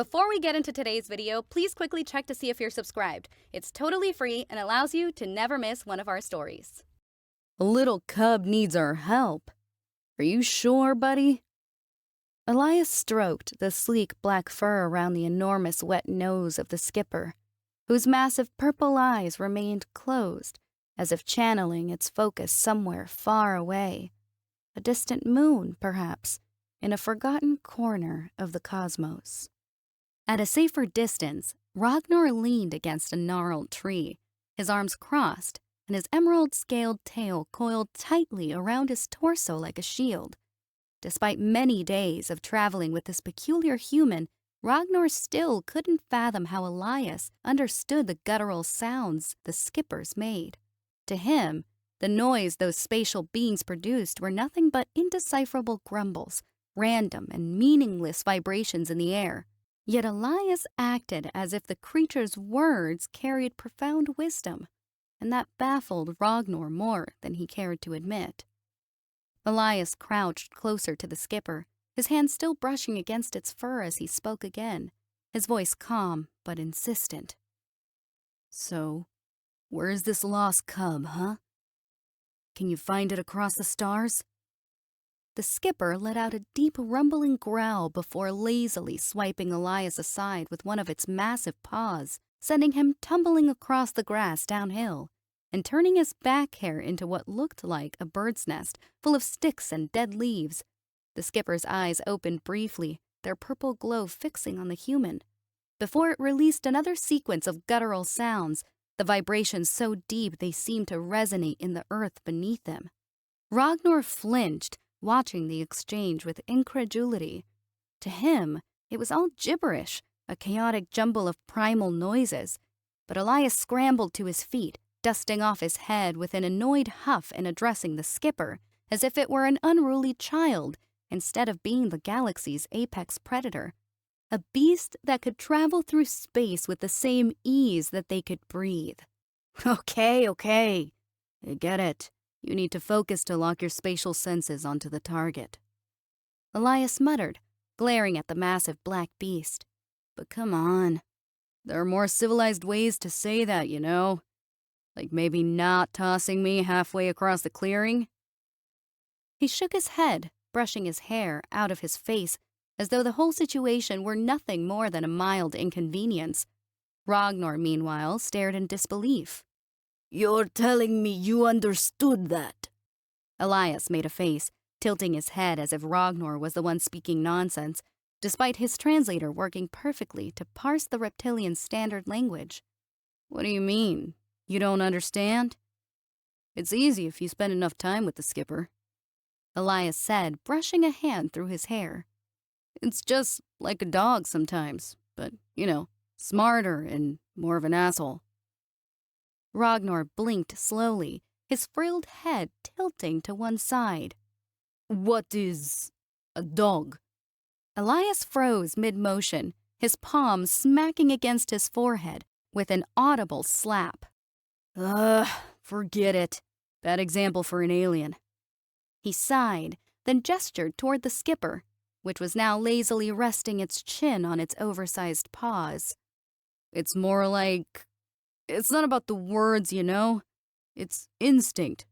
Before we get into today's video, please quickly check to see if you're subscribed. It's totally free and allows you to never miss one of our stories. A little cub needs our help. Are you sure, buddy? Elias stroked the sleek black fur around the enormous wet nose of the skipper, whose massive purple eyes remained closed, as if channeling its focus somewhere far away. A distant moon, perhaps, in a forgotten corner of the cosmos. At a safer distance, Ragnar leaned against a gnarled tree, his arms crossed, and his emerald-scaled tail coiled tightly around his torso like a shield. Despite many days of traveling with this peculiar human, Ragnar still couldn't fathom how Elias understood the guttural sounds the skippers made. To him, the noise those spatial beings produced were nothing but indecipherable grumbles, random and meaningless vibrations in the air. Yet Elias acted as if the creature's words carried profound wisdom, and that baffled Ragnar more than he cared to admit. Elias crouched closer to the skipper, his hand still brushing against its fur as he spoke again, his voice calm but insistent. "So, where's this lost cub, huh? Can you find it across the stars?" The skipper let out a deep rumbling growl before lazily swiping Elias aside with one of its massive paws, sending him tumbling across the grass downhill, and turning his back hair into what looked like a bird's nest full of sticks and dead leaves. The skipper's eyes opened briefly, their purple glow fixing on the human, before it released another sequence of guttural sounds, the vibrations so deep they seemed to resonate in the earth beneath them. Ragnar flinched, watching the exchange with incredulity. To him, it was all gibberish, a chaotic jumble of primal noises, but Elias scrambled to his feet, dusting off his head with an annoyed huff and addressing the skipper as if it were an unruly child instead of being the galaxy's apex predator, a beast that could travel through space with the same ease that they could breathe. Okay, I get it. You need to focus to lock your spatial senses onto the target," Elias muttered, glaring at the massive black beast. "But come on. There are more civilized ways to say that, you know. Like maybe not tossing me halfway across the clearing." He shook his head, brushing his hair out of his face, as though the whole situation were nothing more than a mild inconvenience. Ragnar, meanwhile, stared in disbelief. "You're telling me you understood that?" Elias made a face, tilting his head as if Ragnar was the one speaking nonsense, despite his translator working perfectly to parse the reptilian standard language. "What do you mean? You don't understand?" "It's easy if you spend enough time with the skipper," Elias said, brushing a hand through his hair. "It's just like a dog sometimes, but, smarter and more of an asshole." Ragnar blinked slowly, his frilled head tilting to one side. "What is a dog?" Elias froze mid-motion, his palm smacking against his forehead with an audible slap. Forget it. Bad example for an alien." He sighed, then gestured toward the skipper, which was now lazily resting its chin on its oversized paws. "It's more like... It's not about the words, you know. It's instinct.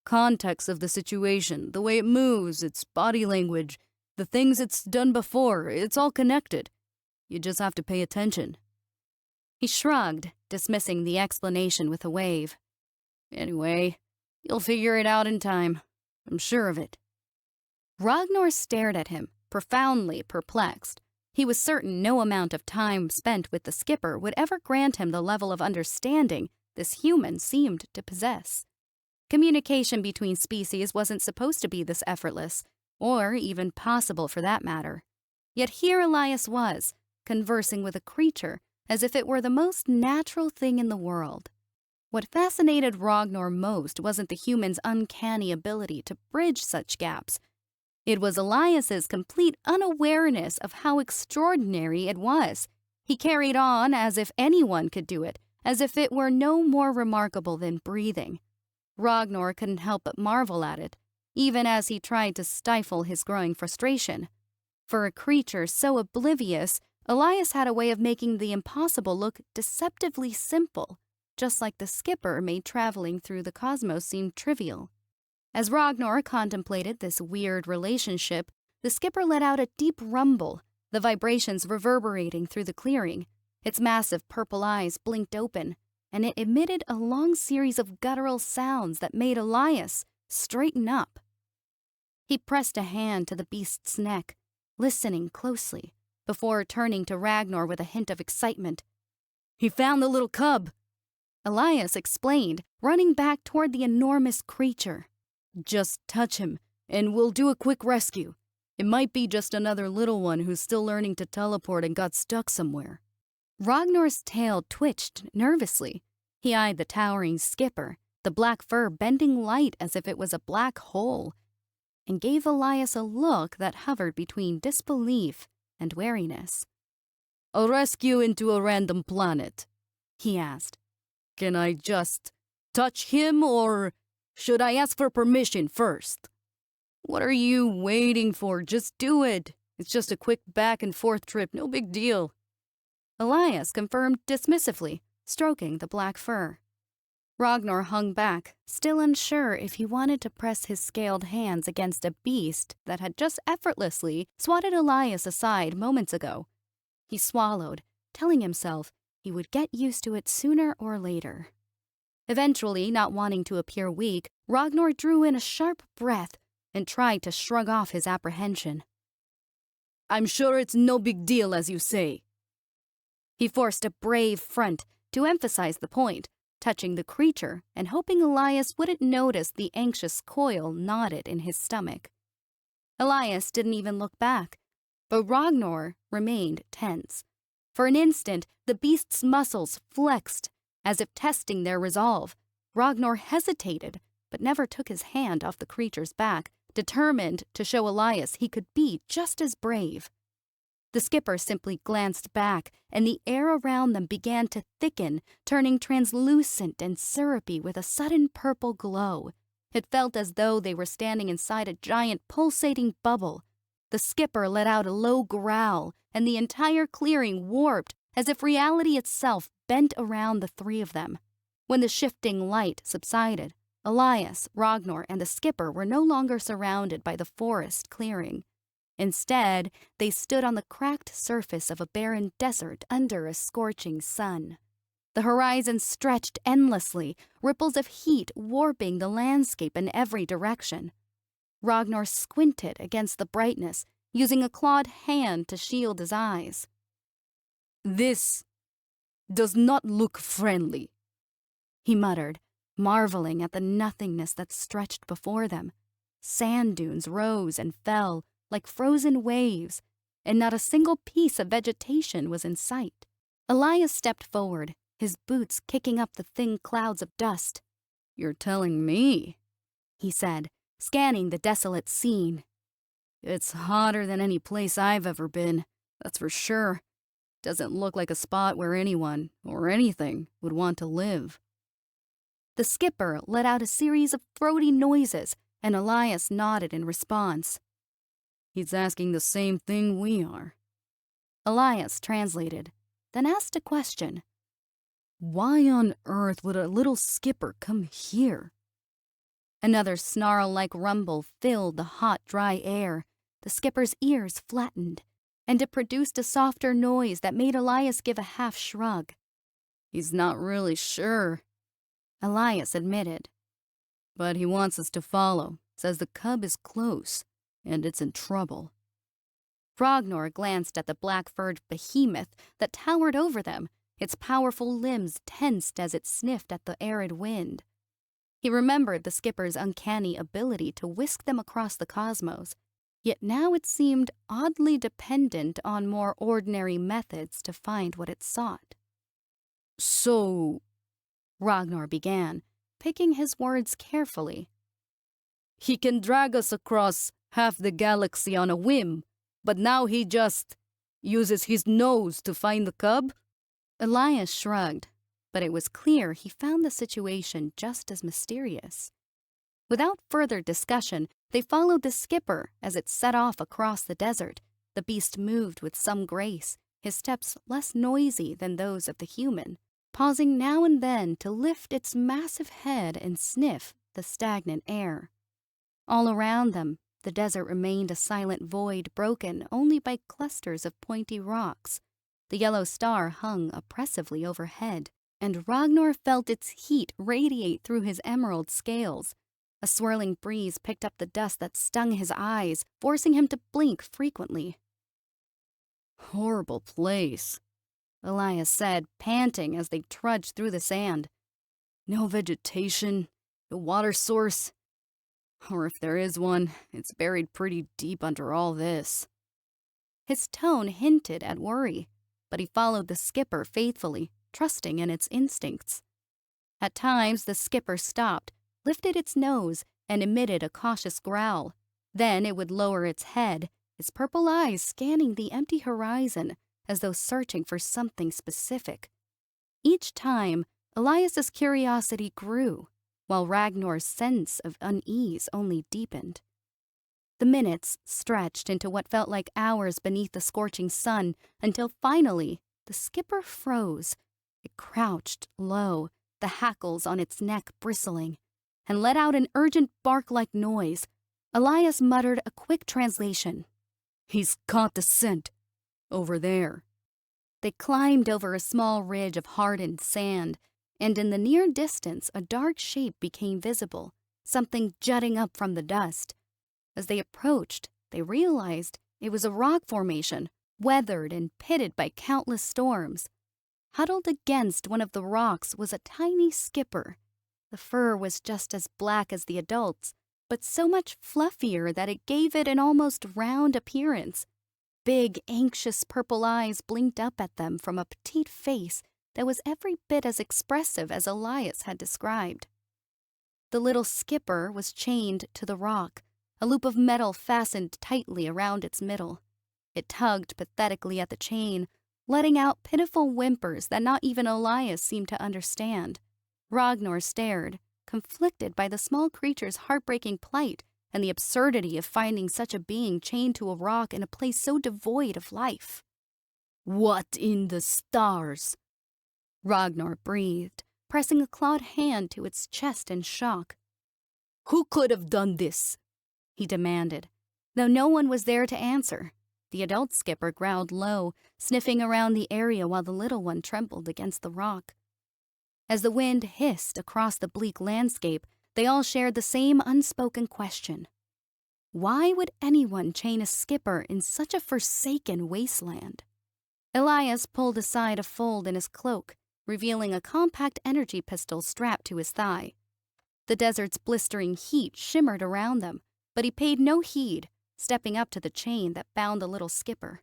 Context of the situation, the way it moves, its body language, the things it's done before, it's all connected. You just have to pay attention." He shrugged, dismissing the explanation with a wave. "Anyway, you'll figure it out in time. I'm sure of it." Ragnar stared at him, profoundly perplexed. He was certain no amount of time spent with the skipper would ever grant him the level of understanding this human seemed to possess. Communication between species wasn't supposed to be this effortless, or even possible for that matter. Yet here Elias was, conversing with a creature as if it were the most natural thing in the world. What fascinated Ragnar most wasn't the human's uncanny ability to bridge such gaps. It was Elias's complete unawareness of how extraordinary it was. He carried on as if anyone could do it, as if it were no more remarkable than breathing. Ragnar couldn't help but marvel at it, even as he tried to stifle his growing frustration. For a creature so oblivious, Elias had a way of making the impossible look deceptively simple, just like the skipper made traveling through the cosmos seem trivial. As Ragnar contemplated this weird relationship, the skipper let out a deep rumble, the vibrations reverberating through the clearing. Its massive purple eyes blinked open, and it emitted a long series of guttural sounds that made Elias straighten up. He pressed a hand to the beast's neck, listening closely, before turning to Ragnar with a hint of excitement. "He found the little cub," Elias explained, running back toward the enormous creature. "Just touch him, and we'll do a quick rescue. It might be just another little one who's still learning to teleport and got stuck somewhere." Ragnar's tail twitched nervously. He eyed the towering skipper, the black fur bending light as if it was a black hole, and gave Elias a look that hovered between disbelief and wariness. "A rescue into a random planet?" he asked. "Can I just touch him, or should I ask for permission first?" "What are you waiting for? Just do it. It's just a quick back and forth trip, no big deal," Elias confirmed dismissively, stroking the black fur. Ragnar hung back, still unsure if he wanted to press his scaled hands against a beast that had just effortlessly swatted Elias aside moments ago. He swallowed, telling himself he would get used to it sooner or later. Eventually, not wanting to appear weak, Ragnar drew in a sharp breath and tried to shrug off his apprehension. "I'm sure it's no big deal, as you say." He forced a brave front to emphasize the point, touching the creature and hoping Elias wouldn't notice the anxious coil knotted in his stomach. Elias didn't even look back, but Ragnar remained tense. For an instant, the beast's muscles flexed, as if testing their resolve. Ragnar hesitated, but never took his hand off the creature's back, determined to show Elias he could be just as brave. The skipper simply glanced back, and the air around them began to thicken, turning translucent and syrupy with a sudden purple glow. It felt as though they were standing inside a giant pulsating bubble. The skipper let out a low growl, and the entire clearing warped as if reality itself bent around the three of them. When the shifting light subsided, Elias, Ragnar, and the skipper were no longer surrounded by the forest clearing. Instead, they stood on the cracked surface of a barren desert under a scorching sun. The horizon stretched endlessly, ripples of heat warping the landscape in every direction. Ragnar squinted against the brightness, using a clawed hand to shield his eyes. "This does not look friendly," he muttered, marveling at the nothingness that stretched before them. Sand dunes rose and fell like frozen waves, and not a single piece of vegetation was in sight. Elias stepped forward, his boots kicking up the thin clouds of dust. "You're telling me," he said, scanning the desolate scene. "It's hotter than any place I've ever been, that's for sure. Doesn't look like a spot where anyone, or anything, would want to live." The skipper let out a series of throaty noises, and Elias nodded in response. "He's asking the same thing we are." Elias translated, then asked a question. "Why on earth would a little skipper come here?" Another snarl-like rumble filled the hot, dry air. The skipper's ears flattened, and it produced a softer noise that made Elias give a half shrug. "He's not really sure," Elias admitted. "But he wants us to follow, says the cub is close, and it's in trouble." Ragnar glanced at the black-furred behemoth that towered over them, its powerful limbs tensed as it sniffed at the arid wind. He remembered the skipper's uncanny ability to whisk them across the cosmos, yet now it seemed oddly dependent on more ordinary methods to find what it sought. "So," Ragnar began, picking his words carefully, "he can drag us across half the galaxy on a whim, but now he just uses his nose to find the cub?" Elias shrugged, but it was clear he found the situation just as mysterious. Without further discussion, they followed the skipper as it set off across the desert. The beast moved with some grace, his steps less noisy than those of the human, pausing now and then to lift its massive head and sniff the stagnant air. All around them, the desert remained a silent void broken only by clusters of pointy rocks. The yellow star hung oppressively overhead, and Ragnar felt its heat radiate through his emerald scales. A swirling breeze picked up the dust that stung his eyes, forcing him to blink frequently. "Horrible place," Elias said, panting as they trudged through the sand. "No vegetation, no water source. Or if there is one, it's buried pretty deep under all this." His tone hinted at worry, but he followed the skipper faithfully, trusting in its instincts. At times, the skipper stopped, lifted its nose, and emitted a cautious growl. Then it would lower its head, its purple eyes scanning the empty horizon as though searching for something specific. Each time, Elias's curiosity grew, while Ragnar's sense of unease only deepened. The minutes stretched into what felt like hours beneath the scorching sun until finally the skipper froze. It crouched low, the hackles on its neck bristling, and let out an urgent bark-like noise. Elias muttered a quick translation. "He's caught the scent. Over there." They climbed over a small ridge of hardened sand, and in the near distance a dark shape became visible, something jutting up from the dust. As they approached, they realized it was a rock formation, weathered and pitted by countless storms. Huddled against one of the rocks was a tiny skipper. The fur was just as black as the adult's, but so much fluffier that it gave it an almost round appearance. Big, anxious purple eyes blinked up at them from a petite face that was every bit as expressive as Elias had described. The little skipper was chained to the rock, a loop of metal fastened tightly around its middle. It tugged pathetically at the chain, letting out pitiful whimpers that not even Elias seemed to understand. Ragnar stared, conflicted by the small creature's heartbreaking plight and the absurdity of finding such a being chained to a rock in a place so devoid of life. "What in the stars?" Ragnar breathed, pressing a clawed hand to its chest in shock. "Who could have done this?" he demanded, though no one was there to answer. The adult skipper growled low, sniffing around the area while the little one trembled against the rock. As the wind hissed across the bleak landscape, they all shared the same unspoken question. Why would anyone chain a skipper in such a forsaken wasteland? Elias pulled aside a fold in his cloak, revealing a compact energy pistol strapped to his thigh. The desert's blistering heat shimmered around them, but he paid no heed, stepping up to the chain that bound the little skipper.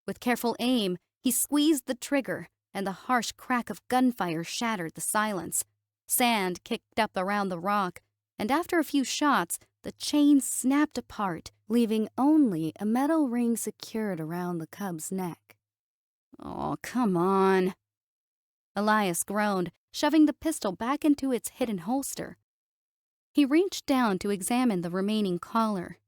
With careful aim, he squeezed the trigger, and the harsh crack of gunfire shattered the silence. Sand kicked up around the rock, and after a few shots, the chain snapped apart, leaving only a metal ring secured around the cub's neck. "Oh, come on," Elias groaned, shoving the pistol back into its hidden holster. He reached down to examine the remaining collar.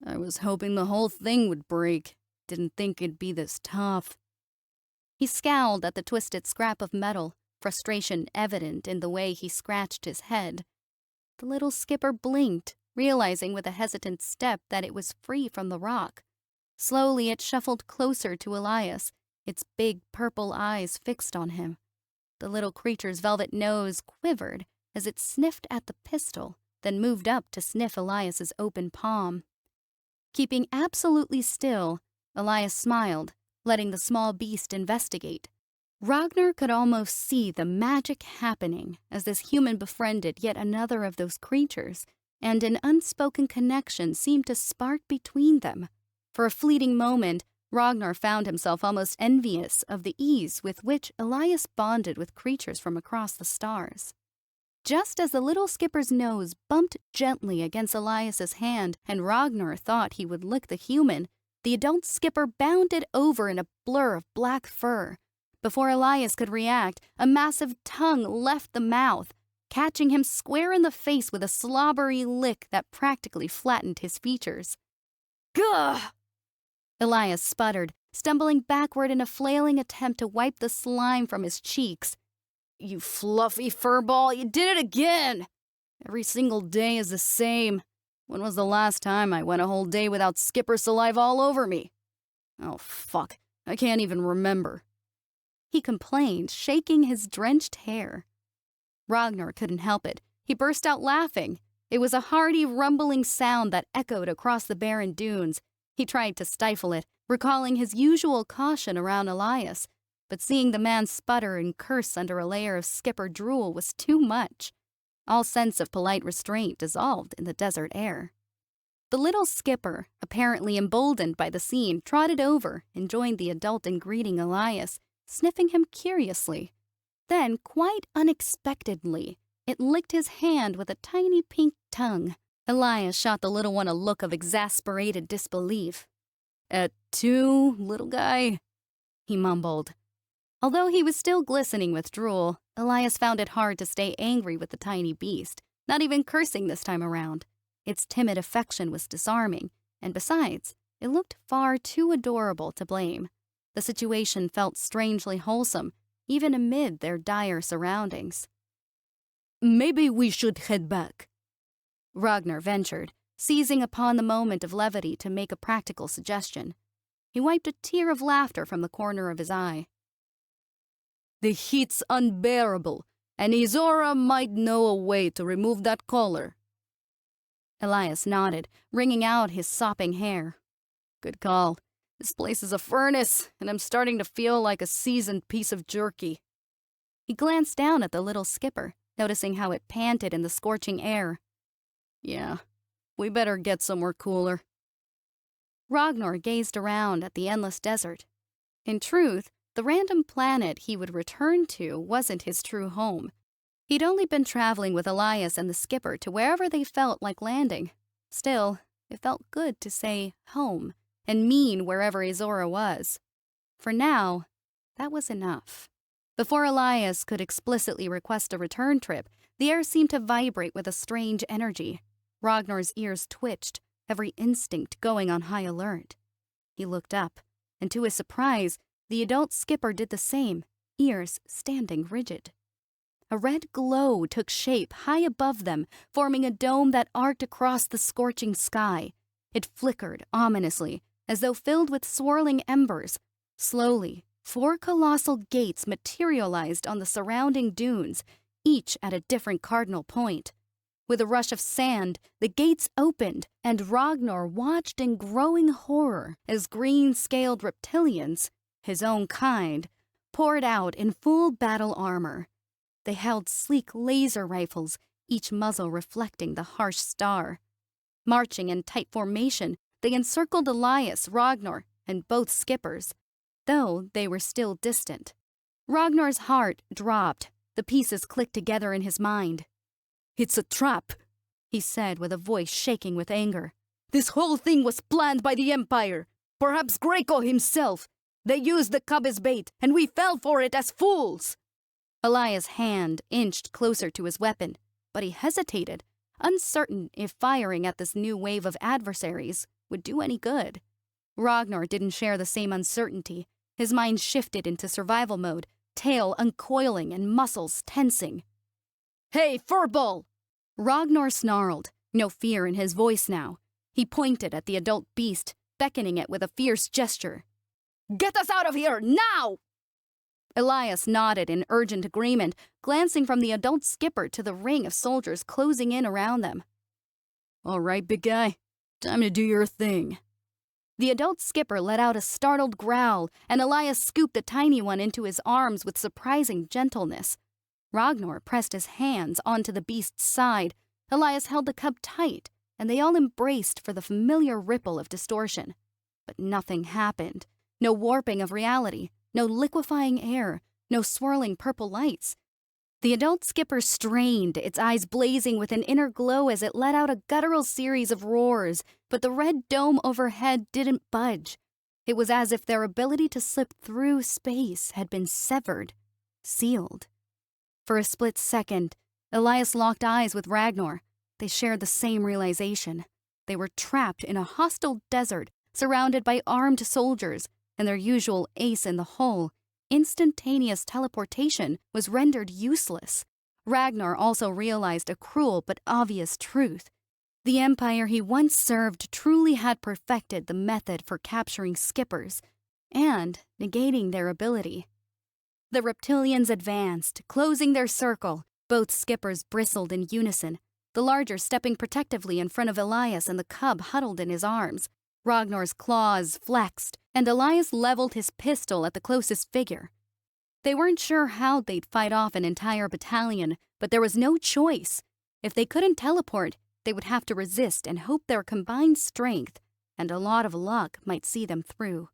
"I was hoping the whole thing would break. Didn't think it'd be this tough." He scowled at the twisted scrap of metal, frustration evident in the way he scratched his head. The little skipper blinked, realizing with a hesitant step that it was free from the rock. Slowly it shuffled closer to Elias, its big purple eyes fixed on him. The little creature's velvet nose quivered as it sniffed at the pistol, then moved up to sniff Elias's open palm. Keeping absolutely still, Elias smiled, letting the small beast investigate. Ragnar could almost see the magic happening as this human befriended yet another of those creatures, and an unspoken connection seemed to spark between them. For a fleeting moment, Ragnar found himself almost envious of the ease with which Elias bonded with creatures from across the stars. Just as the little skipper's nose bumped gently against Elias's hand and Ragnar thought he would lick the human, the adult skipper bounded over in a blur of black fur. Before Elias could react, a massive tongue left the mouth, catching him square in the face with a slobbery lick that practically flattened his features. "Gah!" Elias sputtered, stumbling backward in a flailing attempt to wipe the slime from his cheeks. "You fluffy furball, you did it again! Every single day is the same. When was the last time I went a whole day without skipper saliva all over me? Oh, fuck. I can't even remember," he complained, shaking his drenched hair. Ragnar couldn't help it. He burst out laughing. It was a hearty, rumbling sound that echoed across the barren dunes. He tried to stifle it, recalling his usual caution around Elias, but seeing the man sputter and curse under a layer of skipper drool was too much. All sense of polite restraint dissolved in the desert air. The little skipper, apparently emboldened by the scene, trotted over and joined the adult in greeting Elias, sniffing him curiously. Then, quite unexpectedly, it licked his hand with a tiny pink tongue. Elias shot the little one a look of exasperated disbelief. "At two, little guy?" he mumbled. Although he was still glistening with drool, Elias found it hard to stay angry with the tiny beast, not even cursing this time around. Its timid affection was disarming, and besides, it looked far too adorable to blame. The situation felt strangely wholesome, even amid their dire surroundings. "Maybe we should head back," Ragnar ventured, seizing upon the moment of levity to make a practical suggestion. He wiped a tear of laughter from the corner of his eye. "The heat's unbearable, and Izora might know a way to remove that collar." Elias nodded, wringing out his sopping hair. "Good call. This place is a furnace, and I'm starting to feel like a seasoned piece of jerky." He glanced down at the little skipper, noticing how it panted in the scorching air. "Yeah, we better get somewhere cooler." Ragnar gazed around at the endless desert. In truth, the random planet he would return to wasn't his true home. He'd only been traveling with Elias and the skipper to wherever they felt like landing. Still, it felt good to say home and mean wherever Izora was. For now, that was enough. Before Elias could explicitly request a return trip, the air seemed to vibrate with a strange energy. Ragnar's ears twitched, every instinct going on high alert. He looked up, and to his surprise, the adult skipper did the same, ears standing rigid. A red glow took shape high above them, forming a dome that arced across the scorching sky. It flickered ominously, as though filled with swirling embers. Slowly, 4 colossal gates materialized on the surrounding dunes, each at a different cardinal point. With a rush of sand, the gates opened, and Ragnar watched in growing horror as green-scaled reptilians, his own kind, poured out in full battle armor. They held sleek laser rifles, each muzzle reflecting the harsh star. Marching in tight formation, they encircled Elias, Ragnar, and both skippers, though they were still distant. Ragnar's heart dropped. The pieces clicked together in his mind. "It's a trap," he said with a voice shaking with anger. "This whole thing was planned by the Empire. Perhaps Greco himself. They used the cub as bait, and we fell for it as fools." Elias' hand inched closer to his weapon, but he hesitated, uncertain if firing at this new wave of adversaries would do any good. Ragnar didn't share the same uncertainty. His mind shifted into survival mode, tail uncoiling and muscles tensing. "Hey, furball!" Ragnar snarled, no fear in his voice now. He pointed at the adult beast, beckoning it with a fierce gesture. "Get us out of here, now!" Elias nodded in urgent agreement, glancing from the adult skipper to the ring of soldiers closing in around them. "All right, big guy. Time to do your thing." The adult skipper let out a startled growl, and Elias scooped the tiny one into his arms with surprising gentleness. Ragnar pressed his hands onto the beast's side. Elias held the cub tight, and they all embraced for the familiar ripple of distortion. But nothing happened. No warping of reality, no liquefying air, no swirling purple lights. The adult skipper strained, its eyes blazing with an inner glow as it let out a guttural series of roars, but the red dome overhead didn't budge. It was as if their ability to slip through space had been severed, sealed. For a split second, Elias locked eyes with Ragnar. They shared the same realization. They were trapped in a hostile desert, surrounded by armed soldiers, and their usual ace in the hole, instantaneous teleportation was rendered useless. Ragnar also realized a cruel but obvious truth. The empire he once served truly had perfected the method for capturing skippers and negating their ability. The reptilians advanced, closing their circle. Both skippers bristled in unison, the larger stepping protectively in front of Elias and the cub huddled in his arms. Ragnar's claws flexed, and Elias leveled his pistol at the closest figure. They weren't sure how they'd fight off an entire battalion, but there was no choice. If they couldn't teleport, they would have to resist and hope their combined strength and a lot of luck might see them through.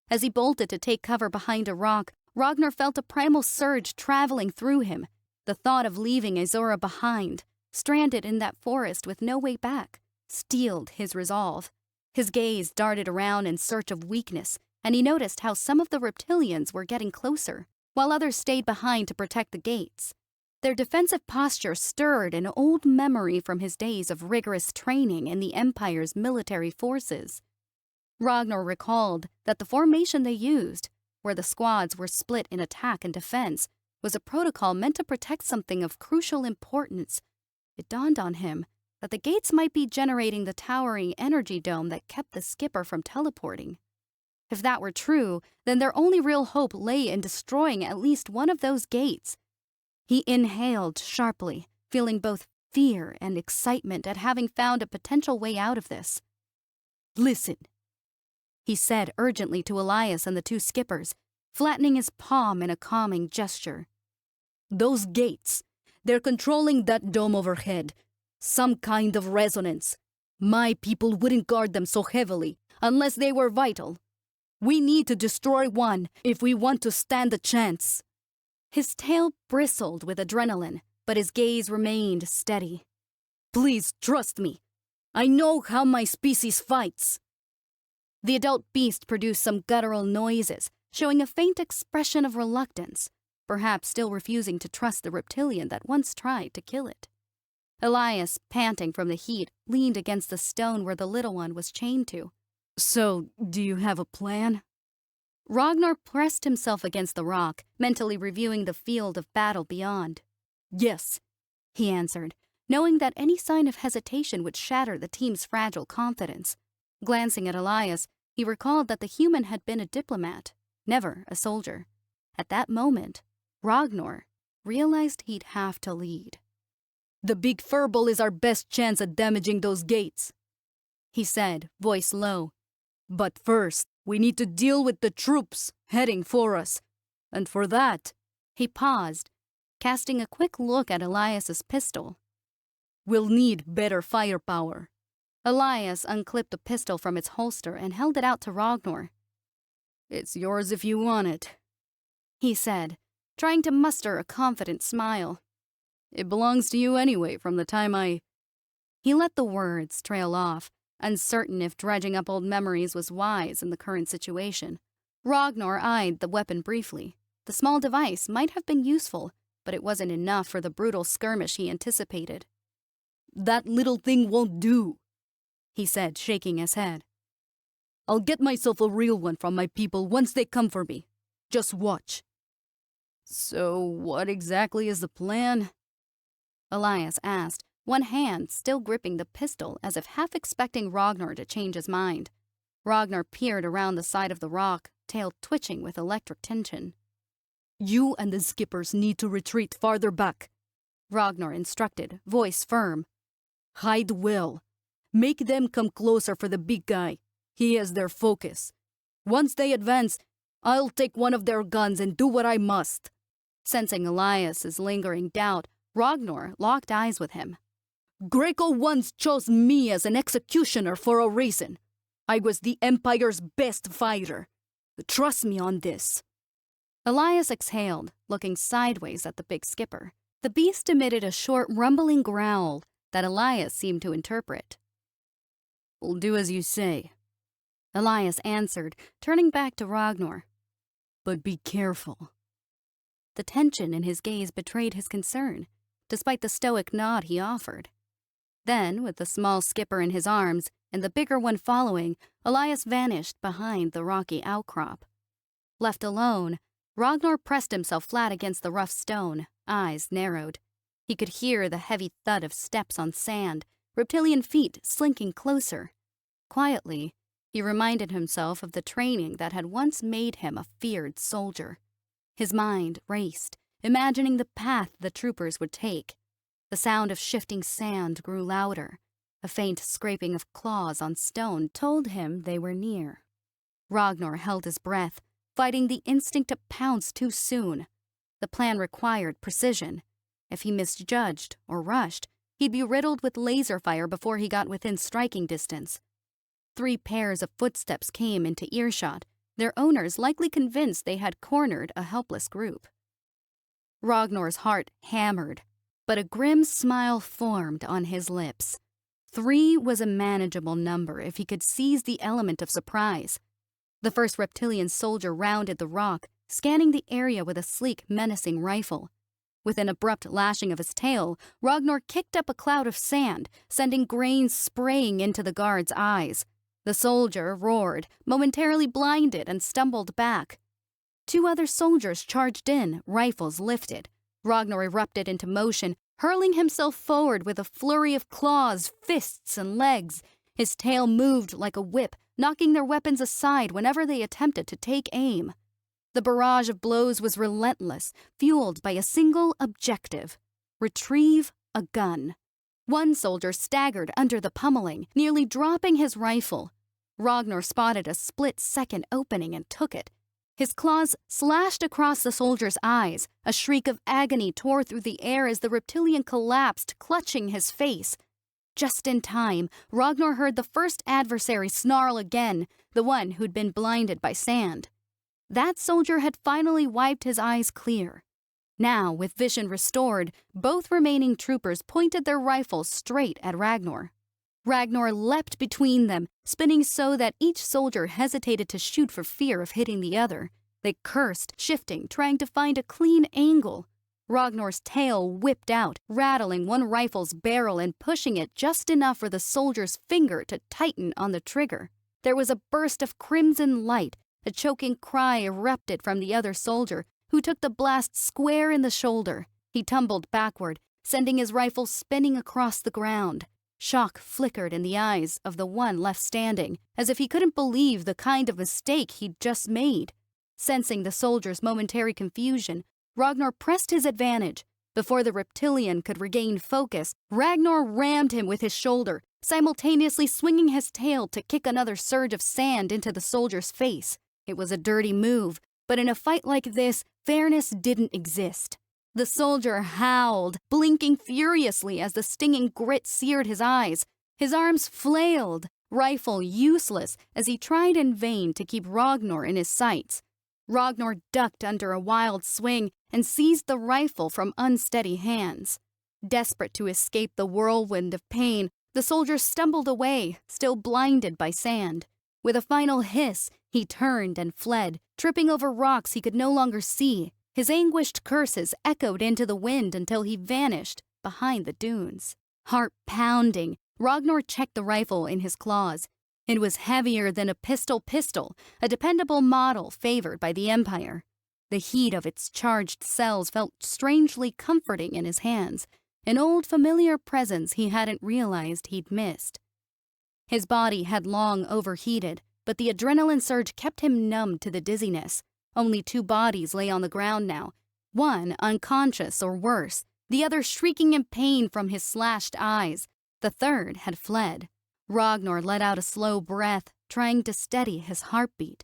As he bolted to take cover behind a rock, Ragnar felt a primal surge traveling through him. The thought of leaving Azora behind, stranded in that forest with no way back, steeled his resolve. His gaze darted around in search of weakness, and he noticed how some of the reptilians were getting closer, while others stayed behind to protect the gates. Their defensive posture stirred an old memory from his days of rigorous training in the Empire's military forces. Ragnar recalled that the formation they used, where the squads were split in attack and defense, was a protocol meant to protect something of crucial importance. It dawned on him that the gates might be generating the towering energy dome that kept the skipper from teleporting. If that were true, then their only real hope lay in destroying at least one of those gates. He inhaled sharply, feeling both fear and excitement at having found a potential way out of this. "Listen," he said urgently to Elias and the two skippers, flattening his palm in a calming gesture. "Those gates, they're controlling that dome overhead. Some kind of resonance. My people wouldn't guard them so heavily unless they were vital. We need to destroy one if we want to stand a chance." His tail bristled with adrenaline, but his gaze remained steady. "Please trust me. I know how my species fights." The adult beast produced some guttural noises, showing a faint expression of reluctance, perhaps still refusing to trust the reptilian that once tried to kill it. Elias, panting from the heat, leaned against the stone where the little one was chained to. "So, do you have a plan?" Ragnar pressed himself against the rock, mentally reviewing the field of battle beyond. "Yes," he answered, knowing that any sign of hesitation would shatter the team's fragile confidence. Glancing at Elias, he recalled that the human had been a diplomat, never a soldier. At that moment, Ragnar realized he'd have to lead. "The big furball is our best chance at damaging those gates," he said, voice low. "But first, we need to deal with the troops heading for us. And for that," he paused, casting a quick look at Elias's pistol, "we'll need better firepower." Elias unclipped the pistol from its holster and held it out to Ragnar. "It's yours if you want it," he said, trying to muster a confident smile. "It belongs to you anyway from the time I—" He let the words trail off, uncertain if dredging up old memories was wise in the current situation. Ragnar eyed the weapon briefly. The small device might have been useful, but it wasn't enough for the brutal skirmish he anticipated. "That little thing won't do," he said, shaking his head. "I'll get myself a real one from my people once they come for me. Just watch." "So what exactly is the plan?" Elias asked, one hand still gripping the pistol as if half expecting Ragnar to change his mind. Ragnar peered around the side of the rock, tail twitching with electric tension. "You and the skippers need to retreat farther back," Ragnar instructed, voice firm. "Hide well. Make them come closer for the big guy. He is their focus. Once they advance, I'll take one of their guns and do what I must." Sensing Elias's lingering doubt, Ragnar locked eyes with him. "Greco once chose me as an executioner for a reason. I was the Empire's best fighter. Trust me on this." Elias exhaled, looking sideways at the big skipper. The beast emitted a short, rumbling growl that Elias seemed to interpret. "We'll do as you say," Elias answered, turning back to Ragnar. "But be careful." The tension in his gaze betrayed his concern, despite the stoic nod he offered. Then, with the small skipper in his arms and the bigger one following, Elias vanished behind the rocky outcrop. Left alone, Ragnar pressed himself flat against the rough stone, eyes narrowed. He could hear the heavy thud of steps on sand, reptilian feet slinking closer. Quietly, he reminded himself of the training that had once made him a feared soldier. His mind raced, imagining the path the troopers would take. The sound of shifting sand grew louder. A faint scraping of claws on stone told him they were near. Ragnar held his breath, fighting the instinct to pounce too soon. The plan required precision. If he misjudged or rushed, he'd be riddled with laser fire before he got within striking distance. 3 pairs of footsteps came into earshot, their owners likely convinced they had cornered a helpless group. Ragnar's heart hammered, but a grim smile formed on his lips. 3 was a manageable number if he could seize the element of surprise. The first reptilian soldier rounded the rock, scanning the area with a sleek, menacing rifle. With an abrupt lashing of his tail, Ragnar kicked up a cloud of sand, sending grains spraying into the guard's eyes. The soldier roared, momentarily blinded, and stumbled back. 2 other soldiers charged in, rifles lifted. Ragnar erupted into motion, hurling himself forward with a flurry of claws, fists, and legs. His tail moved like a whip, knocking their weapons aside whenever they attempted to take aim. The barrage of blows was relentless, fueled by a single objective: retrieve a gun. 1 soldier staggered under the pummeling, nearly dropping his rifle. Ragnar spotted a split-second opening and took it. His claws slashed across the soldier's eyes. A shriek of agony tore through the air as the reptilian collapsed, clutching his face. Just in time, Ragnar heard the first adversary snarl again, the one who'd been blinded by sand. That soldier had finally wiped his eyes clear. Now, with vision restored, both remaining troopers pointed their rifles straight at Ragnar. Ragnar leapt between them, spinning so that each soldier hesitated to shoot for fear of hitting the other. They cursed, shifting, trying to find a clean angle. Ragnar's tail whipped out, rattling one rifle's barrel and pushing it just enough for the soldier's finger to tighten on the trigger. There was a burst of crimson light. A choking cry erupted from the other soldier, who took the blast square in the shoulder. He tumbled backward, sending his rifle spinning across the ground. Shock flickered in the eyes of the one left standing, as if he couldn't believe the kind of mistake he'd just made. Sensing the soldier's momentary confusion, Ragnar pressed his advantage. Before the reptilian could regain focus, Ragnar rammed him with his shoulder, simultaneously swinging his tail to kick another surge of sand into the soldier's face. It was a dirty move, but in a fight like this, fairness didn't exist. The soldier howled, blinking furiously as the stinging grit seared his eyes. His arms flailed, rifle useless, as he tried in vain to keep Ragnar in his sights. Ragnar ducked under a wild swing and seized the rifle from unsteady hands. Desperate to escape the whirlwind of pain, the soldier stumbled away, still blinded by sand. With a final hiss, he turned and fled, tripping over rocks he could no longer see. His anguished curses echoed into the wind until he vanished behind the dunes. Heart pounding, Ragnar checked the rifle in his claws. It was heavier than a pistol, a dependable model favored by the Empire. The heat of its charged cells felt strangely comforting in his hands, an old familiar presence he hadn't realized he'd missed. His body had long overheated, but the adrenaline surge kept him numb to the dizziness. Only 2 bodies lay on the ground now, one unconscious or worse, the other shrieking in pain from his slashed eyes. The third had fled. Ragnar let out a slow breath, trying to steady his heartbeat.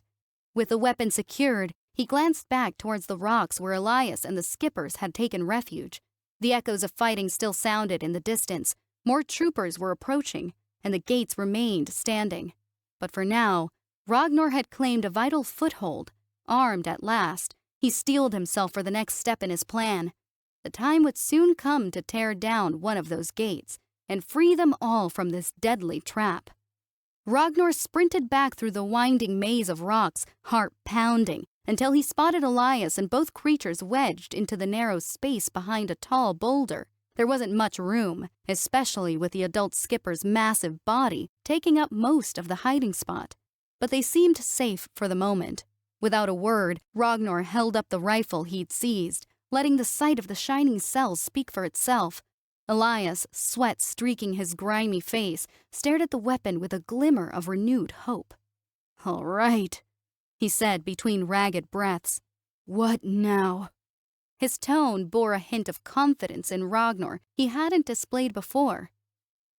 With the weapon secured, he glanced back towards the rocks where Elias and the skippers had taken refuge. The echoes of fighting still sounded in the distance. More troopers were approaching, and the gates remained standing. But for now, Ragnar had claimed a vital foothold. Armed at last, he steeled himself for the next step in his plan. The time would soon come to tear down one of those gates and free them all from this deadly trap. Ragnar sprinted back through the winding maze of rocks, heart pounding, until he spotted Elias and both creatures wedged into the narrow space behind a tall boulder. There wasn't much room, especially with the adult skipper's massive body taking up most of the hiding spot. But they seemed safe for the moment. Without a word, Ragnar held up the rifle he'd seized, letting the sight of the shining cells speak for itself. Elias, sweat streaking his grimy face, stared at the weapon with a glimmer of renewed hope. "All right," he said between ragged breaths. "What now?" His tone bore a hint of confidence in Ragnar he hadn't displayed before,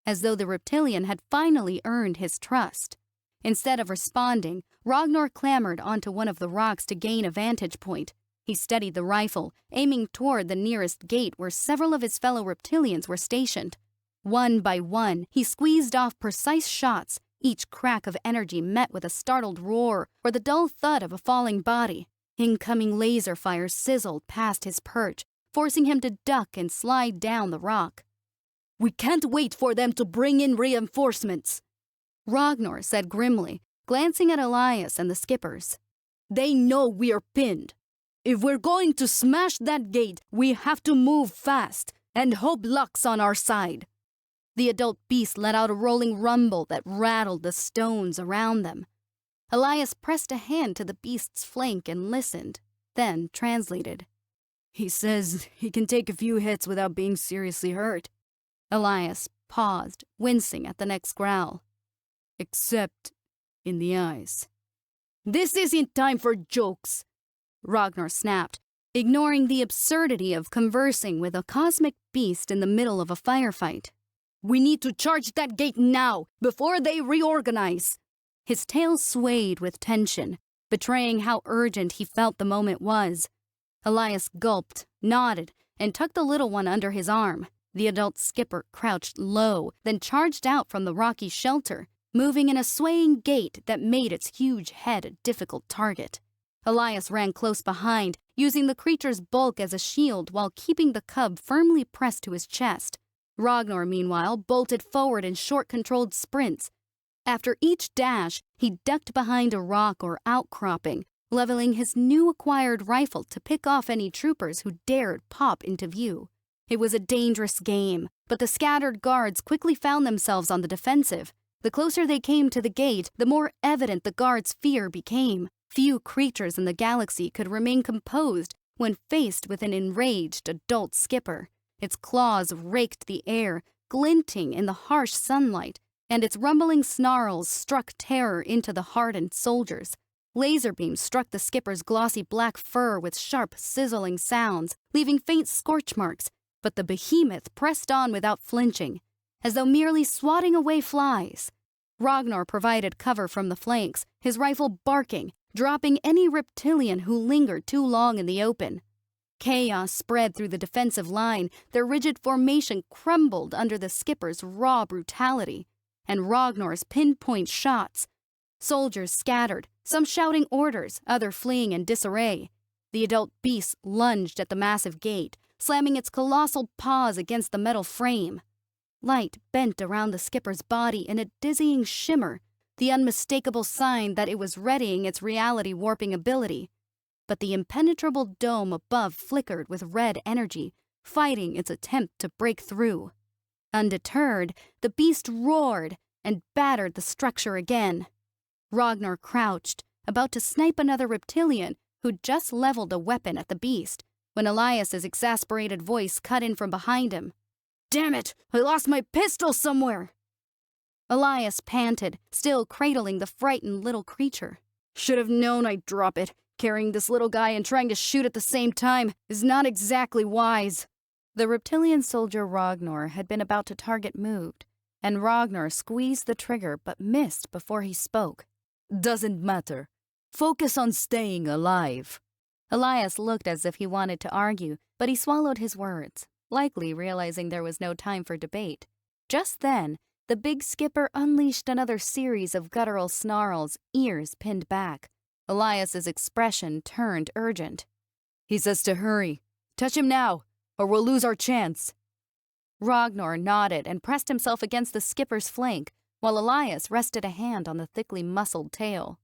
as though the reptilian had finally earned his trust. Instead of responding, Ragnar clambered onto one of the rocks to gain a vantage point. He steadied the rifle, aiming toward the nearest gate where several of his fellow reptilians were stationed. One by one, he squeezed off precise shots, each crack of energy met with a startled roar or the dull thud of a falling body. Incoming laser fire sizzled past his perch, forcing him to duck and slide down the rock. "We can't wait for them to bring in reinforcements," Ragnar said grimly, glancing at Elias and the skippers. "They know we're pinned. If we're going to smash that gate, we have to move fast and hope luck's on our side." The adult beast let out a rolling rumble that rattled the stones around them. Elias pressed a hand to the beast's flank and listened, then translated. "He says he can take a few hits without being seriously hurt." Elias paused, wincing at the next growl. "Except in the eyes." "This isn't time for jokes," Ragnar snapped, ignoring the absurdity of conversing with a cosmic beast in the middle of a firefight. "We need to charge that gate now, before they reorganize." His tail swayed with tension, betraying how urgent he felt the moment was. Elias gulped, nodded, and tucked the little one under his arm. The adult skipper crouched low, then charged out from the rocky shelter, moving in a swaying gait that made its huge head a difficult target. Elias ran close behind, using the creature's bulk as a shield while keeping the cub firmly pressed to his chest. Ragnar, meanwhile, bolted forward in short, controlled sprints. After each dash, he ducked behind a rock or outcropping, leveling his new acquired rifle to pick off any troopers who dared pop into view. It was a dangerous game, but the scattered guards quickly found themselves on the defensive. The closer they came to the gate, the more evident the guards' fear became. Few creatures in the galaxy could remain composed when faced with an enraged adult skipper. Its claws raked the air, glinting in the harsh sunlight, and its rumbling snarls struck terror into the hardened soldiers. Laser beams struck the skipper's glossy black fur with sharp, sizzling sounds, leaving faint scorch marks, but the behemoth pressed on without flinching, as though merely swatting away flies. Ragnar provided cover from the flanks, his rifle barking, dropping any reptilian who lingered too long in the open. Chaos spread through the defensive line, their rigid formation crumbled under the skipper's raw brutality, and Ragnar's pinpoint shots. Soldiers scattered, some shouting orders, others fleeing in disarray. The adult beast lunged at the massive gate, slamming its colossal paws against the metal frame. Light bent around the skipper's body in a dizzying shimmer, the unmistakable sign that it was readying its reality-warping ability. But the impenetrable dome above flickered with red energy, fighting its attempt to break through. Undeterred, the beast roared and battered the structure again. Ragnar crouched, about to snipe another reptilian who'd just leveled a weapon at the beast, when Elias's exasperated voice cut in from behind him. "Damn it! I lost my pistol somewhere!" Elias panted, still cradling the frightened little creature. "Should have known I'd drop it. Carrying this little guy and trying to shoot at the same time is not exactly wise." The reptilian soldier Ragnar had been about to target moved, and Ragnar squeezed the trigger but missed before he spoke. "Doesn't matter. Focus on staying alive." Elias looked as if he wanted to argue, but he swallowed his words, likely realizing there was no time for debate. Just then, the big skipper unleashed another series of guttural snarls, ears pinned back. Elias's expression turned urgent. "He says to hurry. Touch him now, or we'll lose our chance." Ragnar nodded and pressed himself against the skipper's flank, while Elias rested a hand on the thickly muscled tail.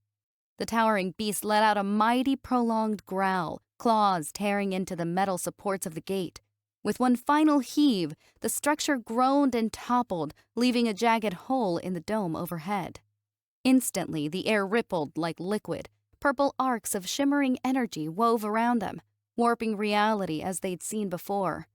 The towering beast let out a mighty prolonged growl, claws tearing into the metal supports of the gate. With one final heave, the structure groaned and toppled, leaving a jagged hole in the dome overhead. Instantly, the air rippled like liquid. Purple arcs of shimmering energy wove around them, warping reality as they'd seen before.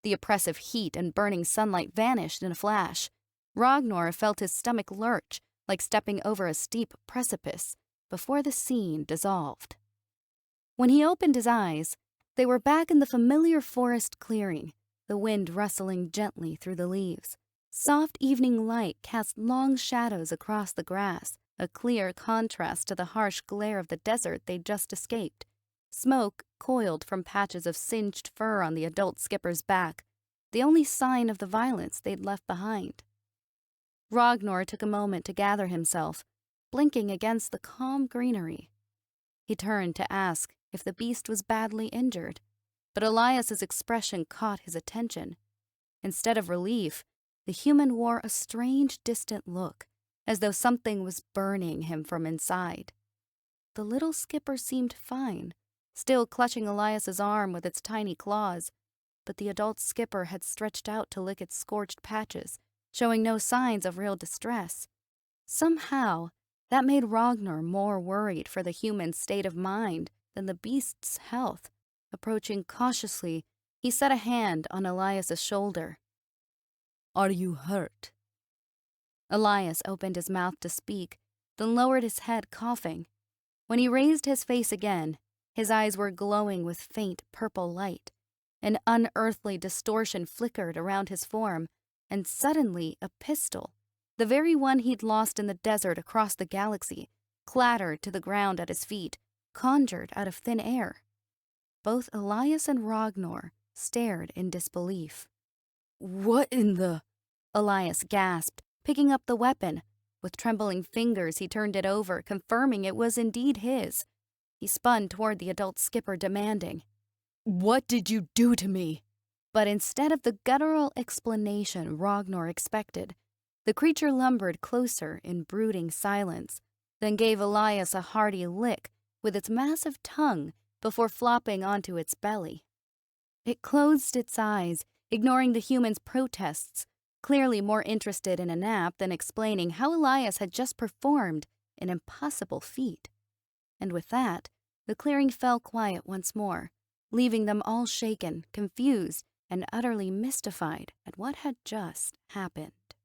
The oppressive heat and burning sunlight vanished in a flash. Ragnar felt his stomach lurch, like stepping over a steep precipice, before the scene dissolved. When he opened his eyes, they were back in the familiar forest clearing, the wind rustling gently through the leaves. Soft evening light cast long shadows across the grass, a clear contrast to the harsh glare of the desert they'd just escaped. Smoke coiled from patches of singed fur on the adult skipper's back, the only sign of the violence they'd left behind. Ragnar took a moment to gather himself, blinking against the calm greenery. He turned to ask if the beast was badly injured, but Elias's expression caught his attention. Instead of relief, the human wore a strange, distant look, as though something was burning him from inside. The little skipper seemed fine, still clutching Elias's arm with its tiny claws, but the adult skipper had stretched out to lick its scorched patches, showing no signs of real distress. Somehow, that made Ragnar more worried for the human's state of mind than the beast's health. Approaching cautiously, he set a hand on Elias's shoulder. "Are you hurt?" Elias opened his mouth to speak, then lowered his head, coughing. When he raised his face again, his eyes were glowing with faint purple light. An unearthly distortion flickered around his form, and suddenly a pistol, the very one he'd lost in the desert across the galaxy, clattered to the ground at his feet, conjured out of thin air. Both Elias and Ragnar stared in disbelief. "What in the—" Elias gasped, picking up the weapon. With trembling fingers, he turned it over, confirming it was indeed his. He spun toward the adult skipper, demanding, "What did you do to me?" But instead of the guttural explanation Ragnar expected, the creature lumbered closer in brooding silence, then gave Elias a hearty lick with its massive tongue before flopping onto its belly. It closed its eyes, ignoring the human's protests, clearly more interested in a nap than explaining how Elias had just performed an impossible feat. And with that, the clearing fell quiet once more, leaving them all shaken, confused, and utterly mystified at what had just happened.